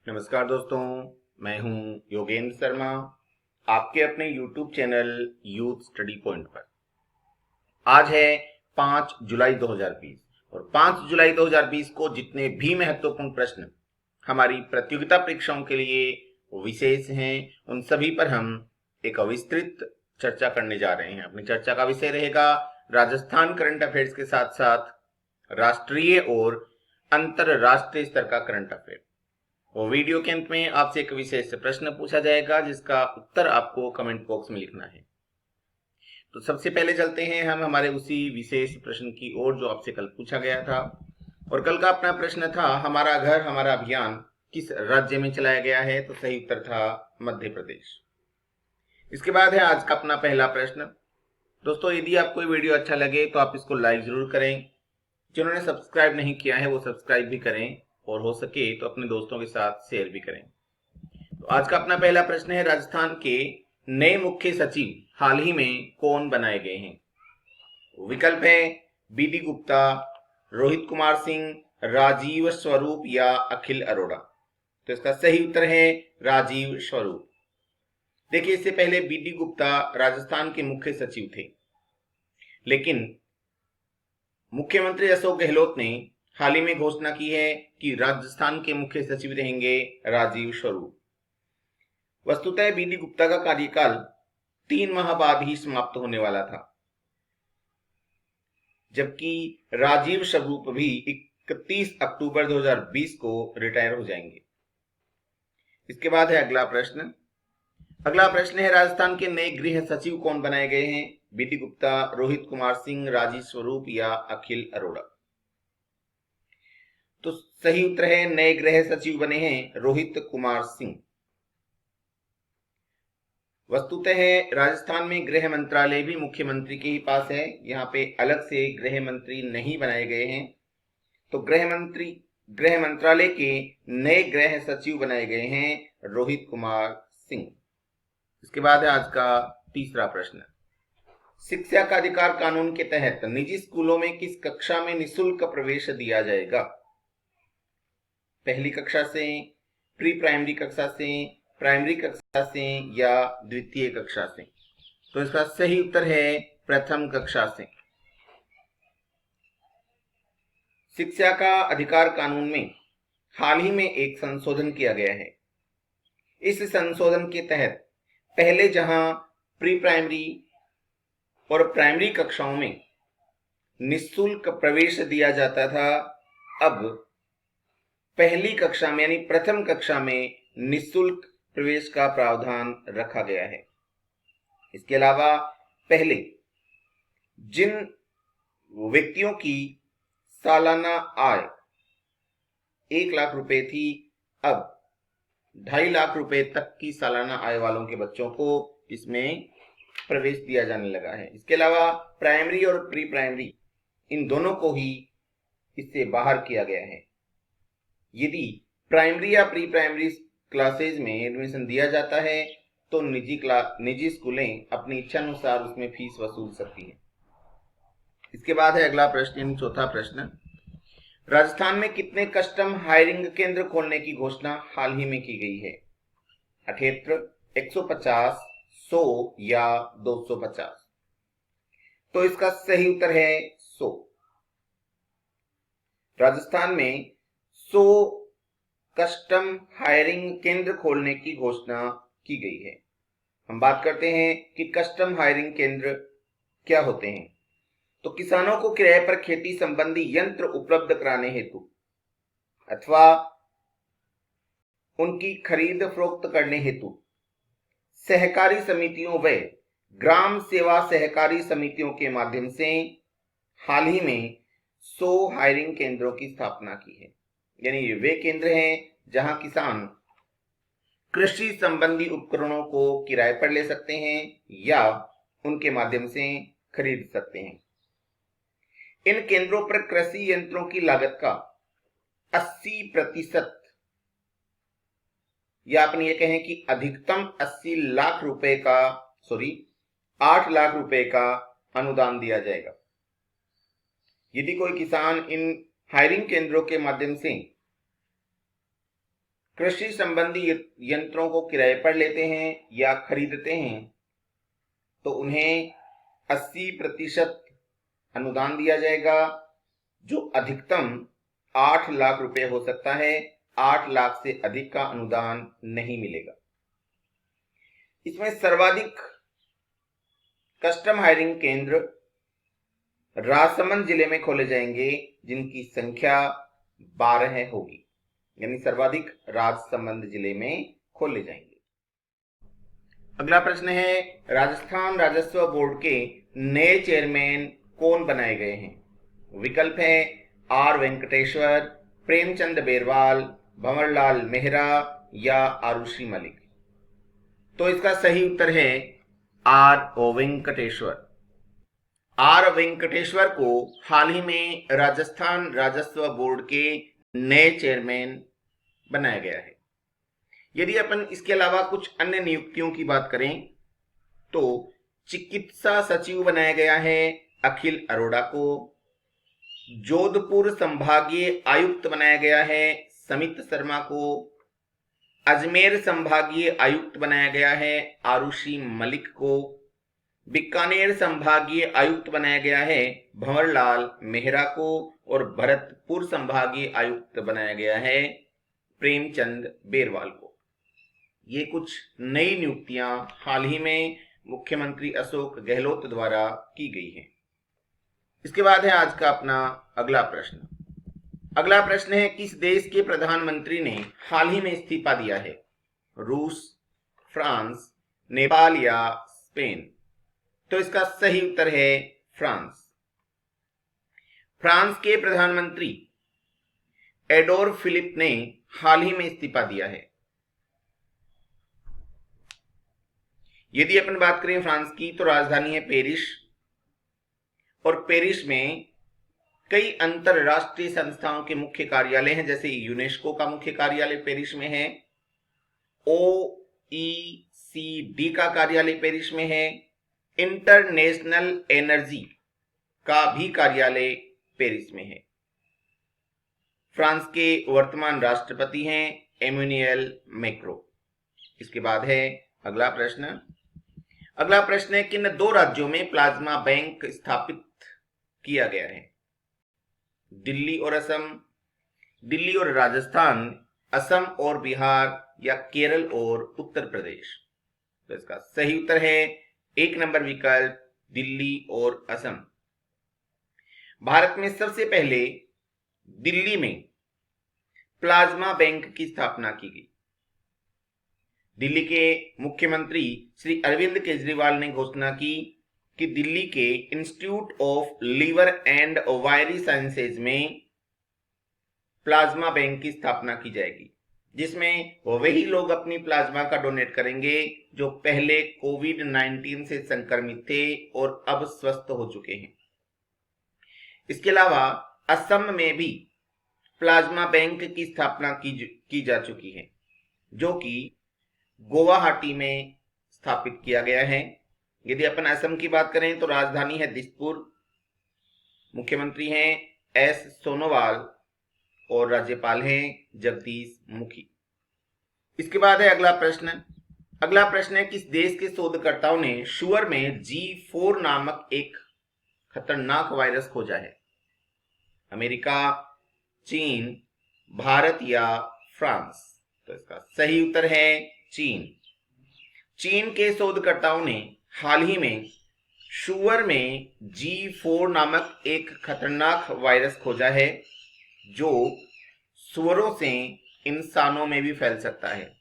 नमस्कार दोस्तों, मैं हूं योगेंद्र शर्मा, आपके अपने YouTube channel youth study point पर। आज है 5 जुलाई 2020 और 5 जुलाई 2020 को जितने भी महत्वपूर्ण प्रश्न हमारी प्रतियोगिता परीक्षाओं के लिए विशेष हैं, उन सभी पर हम एक विस्तृत चर्चा करने जा रहे हैं। अपनी चर्चा का विषय रहेगा राजस्थान करंट अफेयर्स के साथ साथ राष्ट्रीय और अंतरराष्ट्रीय स्तर का करंट अफेयर। और वीडियो के अंत में आपसे एक विशेष प्रश्न पूछा जाएगा जिसका उत्तर आपको कमेंट बॉक्स में लिखना है। तो सबसे पहले चलते हैं हम हमारे उसी विशेष प्रश्न की ओर जो आपसे कल पूछा गया था। और कल का अपना प्रश्न था, हमारा घर हमारा अभियान किस राज्य में चलाया गया है? तो सही उत्तर था मध्य प्रदेश। इसके बाद है आज का अपना पहला प्रश्न। दोस्तों, यदि आपको ये वीडियो अच्छा लगे तो आप इसको लाइक जरूर करें। जिन्होंने सब्सक्राइब नहीं किया है वो सब्सक्राइब भी करें और हो सके तो अपने दोस्तों के साथ शेयर भी करें। तो आज का अपना पहला प्रश्न है, राजस्थान के नए मुख्य सचिव हाल ही में कौन बनाए गए हैं? विकल्प है बीडी गुप्ता, रोहित कुमार सिंह, राजीव स्वरूप या अखिल अरोड़ा। तो इसका सही उत्तर है राजीव स्वरूप। देखिए, इससे पहले बीडी गुप्ता राजस्थान के मुख्य सचिव थे, लेकिन मुख्यमंत्री अशोक गहलोत ने हाल ही में घोषणा की है कि राजस्थान के मुख्य सचिव रहेंगे राजीव स्वरूप। वस्तुतः बीडी गुप्ता का कार्यकाल 3 माह बाद ही समाप्त होने वाला था, जबकि राजीव स्वरूप भी 31 अक्टूबर 2020 को रिटायर हो जाएंगे। इसके बाद है अगला प्रश्न। अगला प्रश्न है, राजस्थान के नए गृह सचिव कौन बनाए गए हैं? बीडी गुप्ता, रोहित कुमार सिंह, राजीव स्वरूप या अखिल अरोड़ा। तो सही उत्तर है नए गृह सचिव बने हैं रोहित कुमार सिंह। वस्तुतः राजस्थान में गृह मंत्रालय भी मुख्यमंत्री के ही पास है, यहाँ पे अलग से गृह मंत्री नहीं बनाए गए हैं। तो गृह मंत्रालय के नए गृह सचिव बनाए गए हैं रोहित कुमार सिंह। इसके बाद है आज का तीसरा प्रश्न। शिक्षा का अधिकार कानून के तहत निजी स्कूलों में किस कक्षा में निःशुल्क प्रवेश दिया जाएगा? पहली कक्षा से, प्री प्राइमरी कक्षा से, प्राइमरी कक्षा से या द्वितीय कक्षा से? तो इसका सही उत्तर है प्रथम कक्षा से। शिक्षा का अधिकार कानून में हाल ही में एक संशोधन किया गया है। इस संशोधन के तहत पहले जहां प्री प्राइमरी और प्राइमरी कक्षाओं में निःशुल्क प्रवेश दिया जाता था, अब पहली कक्षा में यानी प्रथम कक्षा में निःशुल्क प्रवेश का प्रावधान रखा गया है। इसके अलावा पहले जिन व्यक्तियों की सालाना आय 1 लाख रुपए थी, अब 2.5 लाख रुपए तक की सालाना आय वालों के बच्चों को इसमें प्रवेश दिया जाने लगा है। इसके अलावा प्राइमरी और प्री प्राइमरी इन दोनों को ही इससे बाहर किया गया है। यदि प्राइमरी या प्री प्राइमरी क्लासेज में एडमिशन दिया जाता है तो निजी स्कूलें अपनी इच्छा अनुसार उसमें फीस वसूल सकती है। इसके बाद है अगला प्रश्न यानी चौथा प्रश्न। राजस्थान में कितने कस्टम हायरिंग केंद्र खोलने की घोषणा हाल ही में की गई है? 78, 150, 100 या 250? तो इसका सही उत्तर है 100। राजस्थान में 100 कस्टम हायरिंग केंद्र खोलने की घोषणा की गई है। हम बात करते हैं कि कस्टम हायरिंग केंद्र क्या होते हैं। तो किसानों को किराए पर खेती संबंधी यंत्र उपलब्ध कराने हेतु अथवा उनकी खरीद फरोख्त करने हेतु सहकारी समितियों व ग्राम सेवा सहकारी समितियों के माध्यम से हाल ही में 100 हायरिंग केंद्रों की स्थापना की है। यानी ये वे केंद्र हैं जहां किसान कृषि संबंधी उपकरणों को किराए पर ले सकते हैं या उनके माध्यम से खरीद सकते हैं। इन केंद्रों पर कृषि यंत्रों की लागत का 80% या अपन ये कहें कि अधिकतम 80 लाख रुपए का 8 लाख रुपए का अनुदान दिया जाएगा। यदि कोई किसान इन हायरिंग केंद्रों के माध्यम से कृषि संबंधी यंत्रों को किराए पर लेते हैं या खरीदते हैं तो उन्हें 80% अनुदान दिया जाएगा, जो अधिकतम 8 लाख रुपए हो सकता है। 8 लाख से अधिक का अनुदान नहीं मिलेगा। इसमें सर्वाधिक कस्टम हायरिंग केंद्र राजसमंद जिले में खोले जाएंगे, जिनकी संख्या 12 होगी, यानी सर्वाधिक राजसमंद जिले में खोले जाएंगे। अगला प्रश्न है, राजस्थान राजस्व बोर्ड के नए चेयरमैन कौन बनाए गए हैं? विकल्प है आर वेंकटेश्वर, प्रेमचंद बेरवाल, भंवरलाल मेहरा या आरुषि मलिक। तो इसका सही उत्तर है आर वेंकटेश्वर। आर वेंकटेश्वर को हाल ही में राजस्थान राजस्व बोर्ड के नए चेयरमैन बनाया गया है। यदि अपन इसके अलावा कुछ अन्य नियुक्तियों की बात करें तो चिकित्सा सचिव बनाया गया है अखिल अरोड़ा को। जोधपुर संभागीय आयुक्त बनाया गया है समित शर्मा को। अजमेर संभागीय आयुक्त बनाया गया है आरुषि मलिक को। बीकानेर संभागीय आयुक्त बनाया गया है भंवरलाल मेहरा को। और भरतपुर संभागीय आयुक्त बनाया गया है प्रेमचंद बेरवाल को। ये कुछ नई नियुक्तियां हाल ही में मुख्यमंत्री अशोक गहलोत द्वारा की गई हैं। इसके बाद है आज का अपना अगला प्रश्न। अगला प्रश्न है, किस देश के प्रधानमंत्री ने हाल ही में इस्तीफा दिया है? रूस, फ्रांस, नेपाल या स्पेन? तो इसका सही उत्तर है फ्रांस। फ्रांस के प्रधानमंत्री एडोर फिलिप ने हाल ही में इस्तीफा दिया है। यदि अपन बात करें फ्रांस की तो राजधानी है पेरिस, और पेरिस में कई अंतरराष्ट्रीय संस्थाओं के मुख्य कार्यालय हैं, जैसे यूनेस्को का मुख्य कार्यालय पेरिस में है, OECD का कार्यालय पेरिस में है, इंटरनेशनल एनर्जी का भी कार्यालय पेरिस में है। फ्रांस के वर्तमान राष्ट्रपति हैं एमेनुएल मैक्रों। इसके बाद है अगला प्रश्न। अगला प्रश्न है, किन 2 राज्यों में प्लाज्मा बैंक स्थापित किया गया है? दिल्ली और असम, दिल्ली और राजस्थान, असम और बिहार या केरल और उत्तर प्रदेश? तो इसका सही उत्तर है 1 नंबर विकल्प, दिल्ली और असम। भारत में सबसे पहले दिल्ली में प्लाज्मा बैंक की स्थापना की गई। दिल्ली के मुख्यमंत्री श्री अरविंद केजरीवाल ने घोषणा की कि दिल्ली के इंस्टीट्यूट ऑफ लिवर एंड वायरी साइंसेज में प्लाज्मा बैंक की स्थापना की जाएगी, जिसमें वही लोग अपनी प्लाज्मा का डोनेट करेंगे जो पहले कोविड-19 से संक्रमित थे और अब स्वस्थ हो चुके हैं। इसके अलावा असम में भी प्लाज्मा बैंक की स्थापना की जा चुकी है, जो कि गुवाहाटी में स्थापित किया गया है। यदि अपन असम की बात करें तो राजधानी है दिसपुर, मुख्यमंत्री हैं एस सोनोवाल और राज्यपाल हैं जगदीश मुखी। इसके बाद है अगला प्रश्न। अगला प्रश्न है, किस देश के शोधकर्ताओं ने शुअर में G4 नामक एक खतरनाक वायरस खोजा है? अमेरिका, चीन, भारत या फ्रांस? तो इसका सही उत्तर है चीन। चीन के शोधकर्ताओं ने हाल ही में शुअर में G4 नामक एक खतरनाक वायरस खोजा है, जो सुअरों से इंसानों में भी फैल सकता है।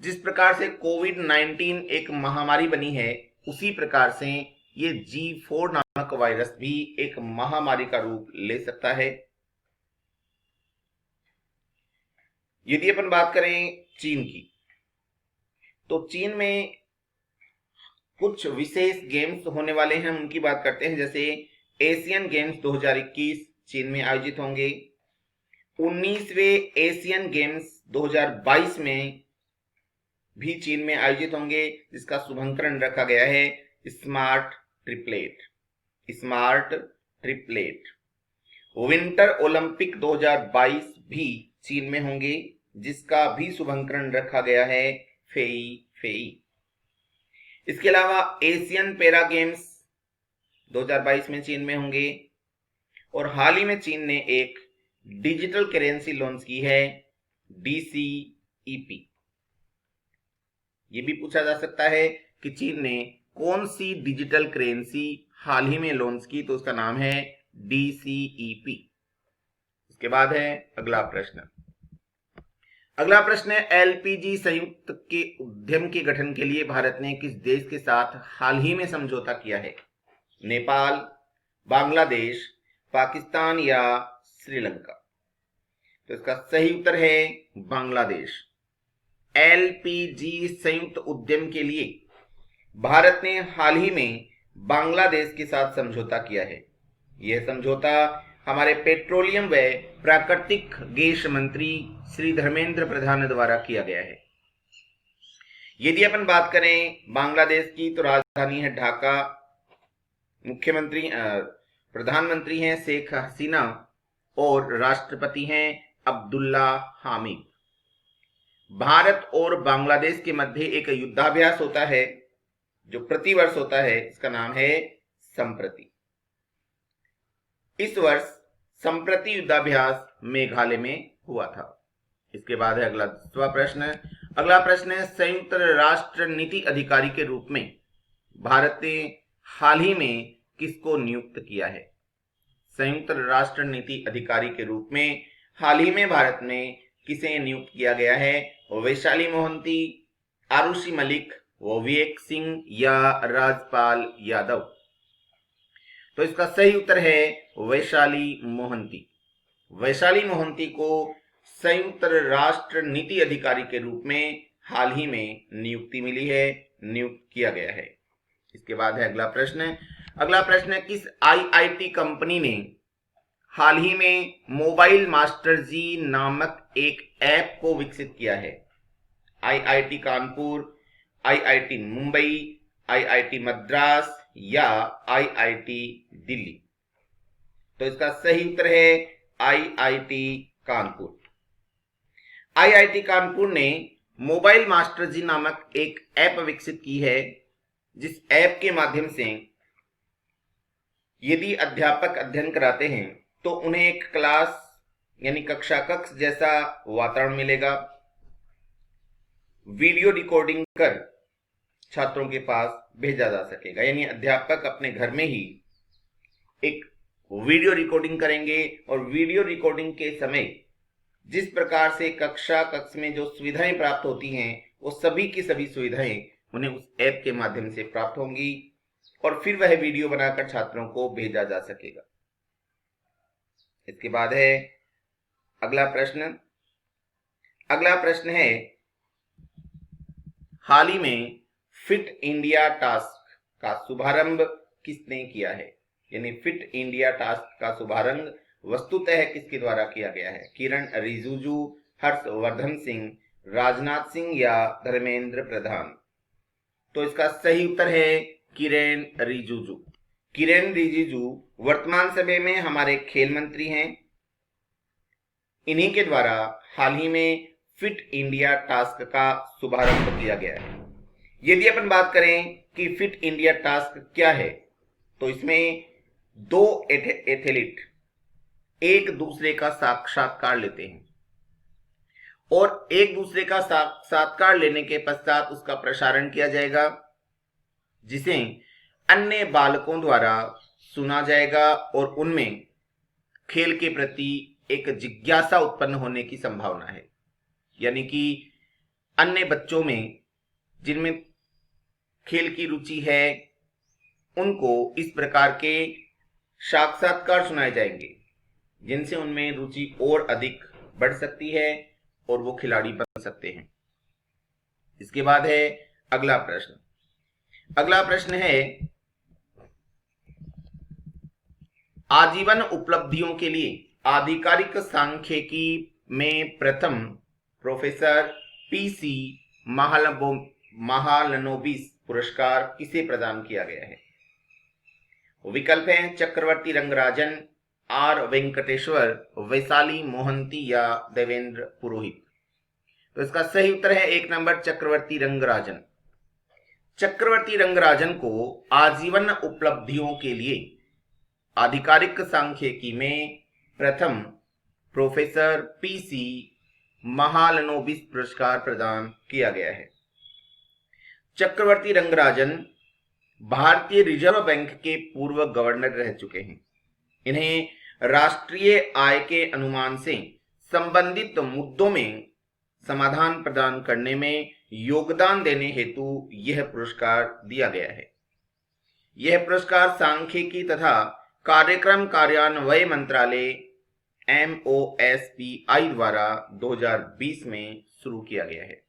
जिस प्रकार से कोविड-19 एक महामारी बनी है, उसी प्रकार से ये G4 नामक वायरस भी एक महामारी का रूप ले सकता है। यदि अपन बात करें चीन की, तो चीन में कुछ विशेष गेम्स होने वाले हैं, उनकी बात करते हैं। जैसे एशियन गेम्स 2021 चीन में आयोजित होंगे। 19वें एशियन गेम्स 2022 में भी चीन में आयोजित होंगे, जिसका शुभंकरण रखा गया है smart triplet. Smart triplet. Winter Olympic 2022 भी चीन में होंगे, जिसका भी शुभंकरण रखा गया है फेई फेई। इसके अलावा एशियन पैरा गेम्स 2022 में चीन में होंगे और हाल ही में चीन ने एक डिजिटल करेंसी लॉन्च की है DCEP। ये भी पूछा जा सकता है कि चीन ने कौन सी डिजिटल करेंसी हाल ही में लॉन्च की, तो उसका नाम है DCEP। इसके बाद है अगला प्रश्न। अगला प्रश्न है LPG संयुक्त के उद्यम के गठन के लिए भारत ने किस देश के साथ हाल ही में समझौता किया है? नेपाल, बांग्लादेश, पाकिस्तान या श्रीलंका? तो इसका सही उत्तर है बांग्लादेश। LPG संयुक्त उद्यम के लिए भारत ने हाल ही में बांग्लादेश के साथ समझौता किया है। यह समझौता हमारे पेट्रोलियम व प्राकृतिक गैस मंत्री श्री धर्मेंद्र प्रधान द्वारा किया गया है। यदि अपन बात करें बांग्लादेश की, तो राजधानी है ढाका, प्रधानमंत्री हैं शेख हसीना और राष्ट्रपति हैं अब्दुल्ला हामिद। भारत और बांग्लादेश के मध्य एक युद्धाभ्यास होता है जो प्रतिवर्ष होता है, इसका नाम है संप्रति। इस वर्ष संप्रति युद्धाभ्यास मेघालय में हुआ था। इसके बाद है अगला 10वां प्रश्न। अगला प्रश्न है संयुक्त राष्ट्र नीति अधिकारी के रूप में भारत ने हाल ही में किसको नियुक्त किया है? संयुक्त राष्ट्र नीति अधिकारी के रूप में हाल ही में भारत में किसे नियुक्त किया गया है? वैशाली मोहंती, आरुषि मलिक, विवेक सिंह या राजपाल यादव? तो इसका सही उत्तर है वैशाली मोहंती। वैशाली मोहंती को संयुक्त राष्ट्र नीति अधिकारी के रूप में हाल ही में नियुक्ति मिली है, नियुक्त किया गया है। इसके बाद है अगला प्रश्न। अगला प्रश्न है किस IIT कंपनी ने हाल ही में मोबाइल मास्टर जी नामक एक ऐप को विकसित किया है? IIT Kanpur, IIT Mumbai, IIT Madras या IIT दिल्ली? तो इसका सही उत्तर है IIT कानपुर। IIT कानपुर ने मोबाइल मास्टर जी नामक एक ऐप विकसित की है, जिस ऐप के माध्यम से यदि अध्यापक अध्ययन कराते हैं तो उन्हें एक क्लास यानी कक्षा कक्ष जैसा वातावरण मिलेगा। वीडियो रिकॉर्डिंग कर छात्रों के पास भेजा जा सकेगा, यानी अध्यापक अपने घर में ही एक वीडियो रिकॉर्डिंग करेंगे और वीडियो रिकॉर्डिंग के समय जिस प्रकार से कक्षा कक्ष में जो सुविधाएं प्राप्त होती हैं वो सभी की सभी सुविधाएं उन्हें उस ऐप के माध्यम से प्राप्त होंगी और फिर वह वीडियो बनाकर छात्रों को भेजा जा सकेगा। इसके बाद है अगला प्रश्न। अगला प्रश्न है हाल ही में फिट इंडिया टास्क का शुभारंभ किसने किया है? यानी फिट इंडिया टास्क का शुभारंभ वस्तुतः किसके द्वारा किया गया है? किरण रिजिजू, हर्षवर्धन सिंह, राजनाथ सिंह या धर्मेंद्र प्रधान? तो इसका सही उत्तर है किरण रिजिजू। किरण रिजिजू वर्तमान समय में हमारे खेल मंत्री हैं। इन्हीं के द्वारा हाल ही में फिट इंडिया टास्क का शुभारंभ किया गया है। यदि अपन बात करें कि फिट इंडिया टास्क क्या है, तो इसमें दो एथलीट एक दूसरे का साक्षात्कार लेते हैं और एक दूसरे का साक्षात्कार लेने के पश्चात उसका प्रसारण किया जाएगा, जिसे अन्य बालकों द्वारा सुना जाएगा और उनमें खेल के प्रति एक जिज्ञासा उत्पन्न होने की संभावना है। यानी कि अन्य बच्चों में जिनमें खेल की रुचि है उनको इस प्रकार के साक्षात्कार सुनाए जाएंगे, जिनसे उनमें रुचि और अधिक बढ़ सकती है और वो खिलाड़ी बन सकते हैं। इसके बाद है अगला प्रश्न। अगला प्रश्न है आजीवन उपलब्धियों के लिए आधिकारिक सांख्यिकी में प्रथम प्रोफेसर PC महालनोबिस पुरस्कार किसे प्रदान किया गया है? विकल्प हैं चक्रवर्ती रंगराजन, R वेंकटेश्वर, वैशाली मोहंती या देवेंद्र पुरोहित। तो इसका सही उत्तर है 1 नंबर चक्रवर्ती रंगराजन। चक्रवर्ती रंगराजन को आजीवन उपलब्धियों के लिए आधिकारिक सांख्यिकी में प्रथम प्रोफेसर पीसी महालनोबिस पुरस्कार प्रदान किया गया है। चक्रवर्ती रंगराजन भारतीय रिजर्व बैंक के पूर्व गवर्नर रह चुके हैं। इन्हें राष्ट्रीय आय के अनुमान से संबंधित मुद्दों में समाधान प्रदान करने में योगदान देने हेतु यह पुरस्कार दिया गया है। यह पुरस्कार सांख्यिकी तथा कार्यक्रम कार्यान्वयन मंत्रालय MOSPI द्वारा 2020 में शुरू किया गया है,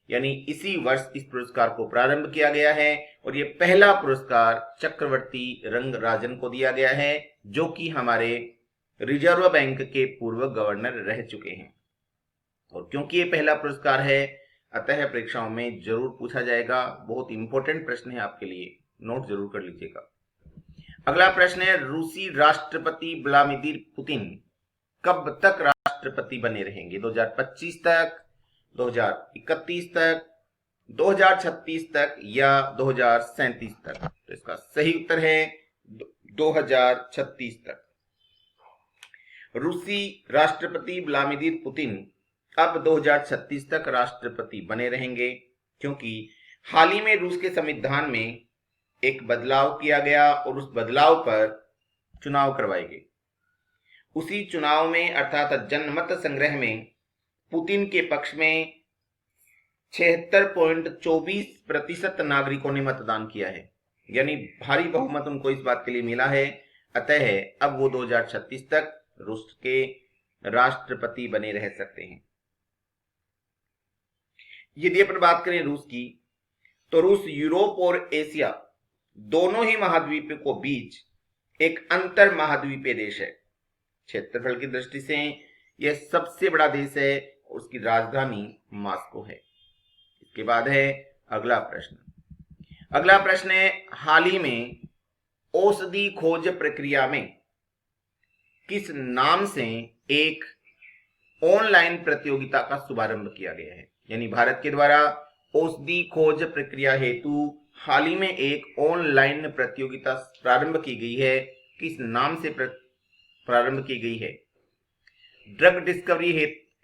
यानी इसी वर्ष इस पुरस्कार को प्रारंभ किया गया है और यह पहला पुरस्कार चक्रवर्ती रंगराजन को दिया गया है, जो कि हमारे रिजर्व बैंक के पूर्व गवर्नर रह चुके हैं। और क्योंकि ये पहला पुरस्कार है, अतः परीक्षाओं में जरूर पूछा जाएगा। बहुत इंपॉर्टेंट प्रश्न है आपके लिए, नोट जरूर कर लीजिएगा। अगला प्रश्न है, रूसी राष्ट्रपति व्लादिमीर पुतिन कब तक राष्ट्रपति बने रहेंगे? 2025 तक, 2031 तक, 2036 तक या 2037 तक? तो इसका सही उत्तर है 2036 तक। रूसी राष्ट्रपति व्लादिमीर पुतिन अब 2036 तक राष्ट्रपति बने रहेंगे, क्योंकि हाल ही में रूस के संविधान में एक बदलाव किया गया और उस बदलाव पर चुनाव करवाए गए। उसी चुनाव में अर्थात जनमत संग्रह में पुतिन के पक्ष में 76.24% नागरिकों ने मतदान किया है, यानी भारी बहुमत उनको इस बात के लिए मिला है। अतः अब वो 2036 तक रूस के राष्ट्रपति बने रह सकते हैं। यदि अपन बात करें रूस की, तो रूस यूरोप और एशिया दोनों ही महाद्वीप को बीच एक अंतर महाद्वीपीय देश है। क्षेत्रफल की दृष्टि से यह सबसे बड़ा देश है, उसकी राजधानी मॉस्को है। इसके बाद है अगला प्रश्न। अगला प्रश्न है, हाल ही में औषधि खोज प्रक्रिया में किस नाम से एक ऑनलाइन प्रतियोगिता का शुभारंभ किया गया है? यानी भारत के द्वारा औषधि खोज प्रक्रिया हेतु हाल ही में एक ऑनलाइन प्रतियोगिता प्रारंभ की गई है। किस नाम से प्रारंभ की गई है? Drug discovery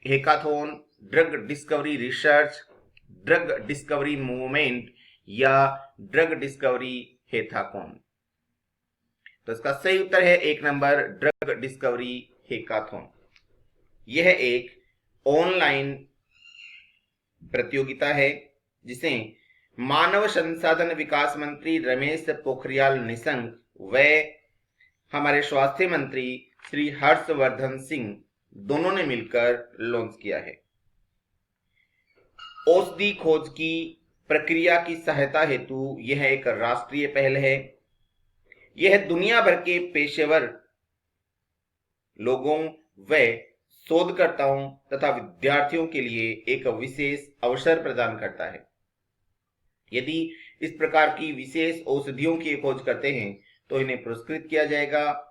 hackathon, drug discovery research, drug discovery movement या ड्रग डिस्कवरी हैकाथॉन? तो इसका सही उत्तर है 1 नंबर ड्रग डिस्कवरी हैकाथॉन। यह एक ऑनलाइन प्रतियोगिता है जिसे मानव संसाधन विकास मंत्री रमेश पोखरियाल निशंक व हमारे स्वास्थ्य मंत्री श्री हर्षवर्धन सिंह दोनों ने मिलकर लॉन्च किया है। औषधि खोज की प्रक्रिया की सहायता हेतु यह एक राष्ट्रीय पहल है। यह दुनिया भर के पेशेवर लोगों व शोधकर्ताओं तथा विद्यार्थियों के लिए एक विशेष अवसर प्रदान करता है। यदि इस प्रकार की विशेष औषधियों की खोज करते हैं तो इन्हें पुरस्कृत किया जाएगा।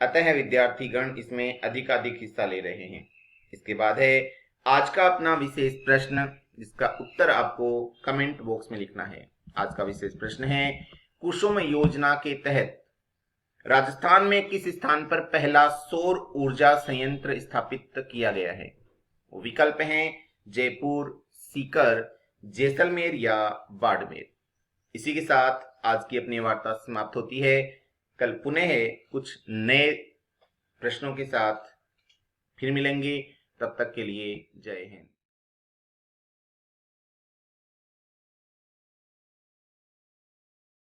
अतः विद्यार्थीगण इसमें अधिकाधिक हिस्सा ले रहे हैं। इसके बाद है आज का अपना विशेष प्रश्न, जिसका उत्तर आपको कमेंट बॉक्स में लिखना है। आज का विशेष प्रश्न है, कुसुम योजना के तहत राजस्थान में किस स्थान पर पहला सौर ऊर्जा संयंत्र स्थापित किया गया है? विकल्प हैं जयपुर, सीकर, जैसलमेर या बाड़मेर। इसी के साथ आज की अपनी वार्ता समाप्त होती है। कल पुनः कुछ नए प्रश्नों के साथ फिर मिलेंगे। तब तक के लिए जय हिंद।